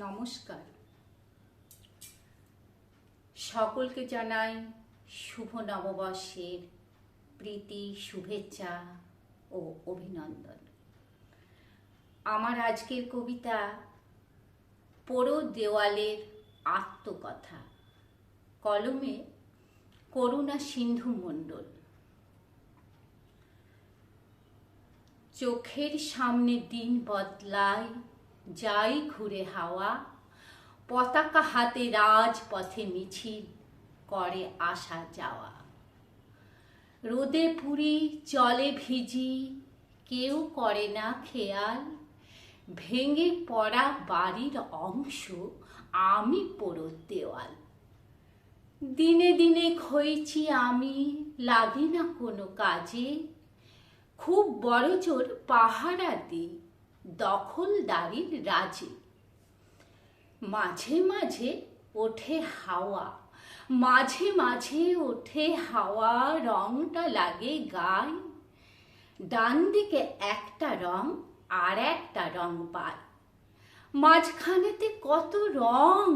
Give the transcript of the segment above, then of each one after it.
নমস্কার, সকলকে জানাই শুভ নববর্ষের প্রীতি, শুভেচ্ছা ও অভিনন্দন। আমার আজকের কবিতা পোড়ো দেওয়ালের আত্মকথা, কলমে করুণা সিন্ধু মণ্ডল। চোখের সামনে দিন বদলায়, যাই ঘুরে হাওয়া, পতাকা হাতে রাজপথে মিছিল করে আসা যাওয়া। রোদে পুরি জলে ভিজি, কেউ করে না খেয়াল, ভেঙে পড়া বাড়ির অংশ আমি পোড়ো দেওয়াল। দিনে দিনে ক্ষয়ছি আমি, লাগি না কোনো কাজে, খুব বড় জোর পাহারা দিই দখলদারির রাজে। মাঝে মাঝে ওঠে হাওয়া, মাঝে মাঝে ওঠে হাওয়া, রংটা লাগে গায়ে। ডান দিকে একটা রং আর একটা রং পায়, মাঝখানেতে কত রং,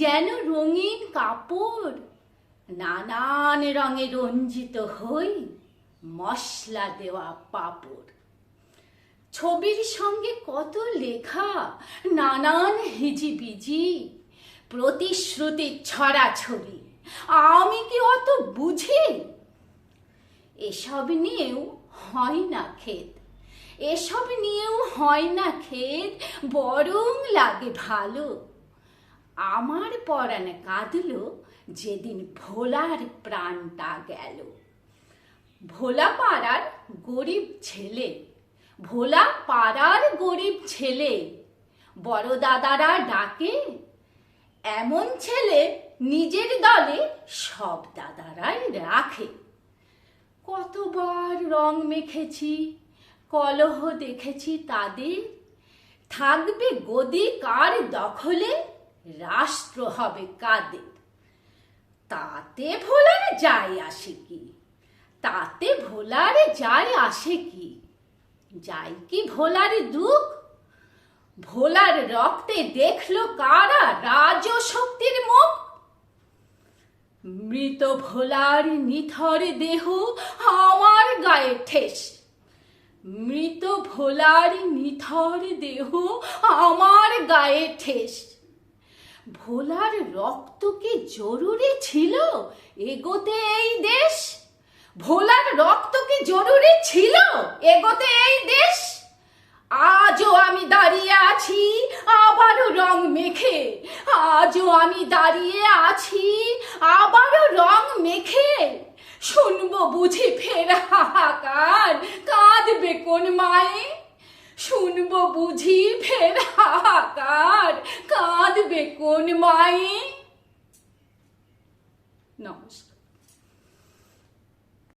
যেন রঙিন কাপড়। নানান রঙে রঞ্জিত হই, মশলা দেওয়া পাপড়। ছবির সঙ্গে কত লেখা, নানান হিজিবিজি, প্রতিশ্রুতি ছড়াছড়ি, আমি কি অত বুঝি? এসব নিয়েও হয় না ক্ষেত, এসব নিয়েও হয় না ক্ষেত, বরং লাগে ভালো। আমার পরাণে কাঁদলো যেদিন ভোলার প্রাণটা গেল। ভোলা পাড়ার গরিব ছেলে, ভোলা পাড়ার গরিব ছেলে, বড় দাদারা ডাকে। এমন ছেলে নিজের দলে সব দাদারাই রাখে। কতবার রং মেখেছি, কলহ দেখেছি তাদের, থাকবে গদি কার দখলে, রাষ্ট্র হবে কাদের। তাতে ভোলার যায় আসে কি, তাতে ভোলার যায় আসে কি? যাই কি ভোলার দুঃখ? ভোলার রক্তে দেখলো কারা রাজশক্তির মুখ? মৃত ভোলার নিথর দেহ আমার গায়ে ঠেস, মৃত ভোলার নিথর দেহ আমার গায়ে ঠেস। ভোলার রক্ত কি জরুরি ছিল এগোতে এই দেশ? ভোলার রক্ত কি জরুরি ছিল এগোতে এই দেশ? আজও আমি দাঁড়িয়ে আছি আবারও রং মেখে, আজও আমি দাঁড়িয়ে আছি আবারও রং মেখে। শুনবো বুঝি ফের হাহাকার, কাঁদবে কোন মায়ে? শুনবো বুঝি ফের হাহাকার, কাঁদবে কোন মায়ে? নমস্কার।